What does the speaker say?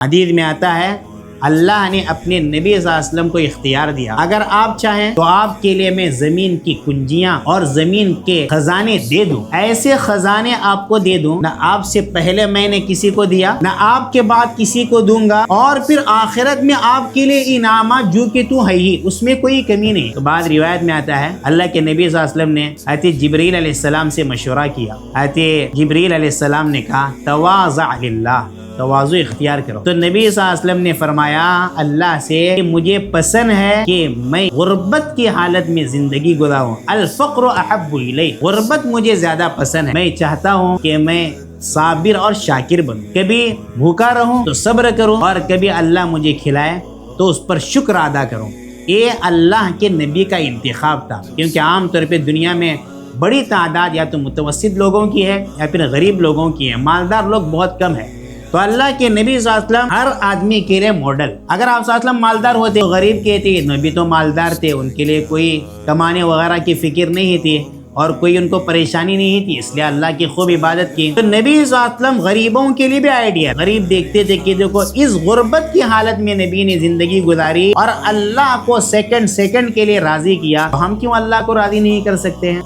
حدیث میں آتا ہے اللہ نے اپنے نبی صلی اللہ علیہ وسلم کو اختیار دیا، اگر آپ چاہیں تو آپ کے لیے میں زمین کی کنجیاں اور زمین کے خزانے دے دوں، ایسے خزانے آپ کو دے دوں نہ آپ سے پہلے میں نے کسی کو دیا نہ آپ کے بعد کسی کو دوں گا، اور پھر آخرت میں آپ کے لیے انعامات جو کہ تو ہے ہی، اس میں کوئی کمی نہیں۔ تو بعد روایت میں آتا ہے اللہ کے نبی صلی اللہ علیہ وسلم نے حضرت جبریل علیہ السلام سے مشورہ کیا۔ حضرت جبریل علیہ السلام نے کہا تواضع للہ، تواضع اختیار کرو۔ تو نبی صلی اللہ علیہ وسلم نے فرمایا اللہ سے کہ مجھے پسند ہے کہ میں غربت کی حالت میں زندگی گزاروں، الفقر احب الی، غربت مجھے زیادہ پسند ہے، میں چاہتا ہوں کہ میں صابر اور شاکر بنوں، کبھی بھوکا رہوں تو صبر کروں، اور کبھی اللہ مجھے کھلائے تو اس پر شکر ادا کروں۔ یہ اللہ کے نبی کا انتخاب تھا، کیونکہ عام طور پہ دنیا میں بڑی تعداد یا تو متوسط لوگوں کی ہے یا پھر غریب لوگوں کی ہے، مالدار لوگ بہت کم ہے۔ تو اللہ کے نبی صلی اللہ علیہ وسلم ہر آدمی کے لیے ماڈل۔ اگر آپ صلی اللہ علیہ وسلم مالدار ہوتے تو غریب کے تھے، نبی تو مالدار تھے، ان کے لیے کوئی کمانے وغیرہ کی فکر نہیں تھی اور کوئی ان کو پریشانی نہیں تھی، اس لیے اللہ کی خوب عبادت کی۔ تو نبی صلی اللہ علیہ وسلم غریبوں کے لیے بھی آئیڈیا، غریب دیکھتے تھے کہ دیکھو اس غربت کی حالت میں نبی نے زندگی گزاری اور اللہ کو سیکنڈ کے لیے راضی کیا، ہم کیوں اللہ کو راضی نہیں کر سکتے ہیں؟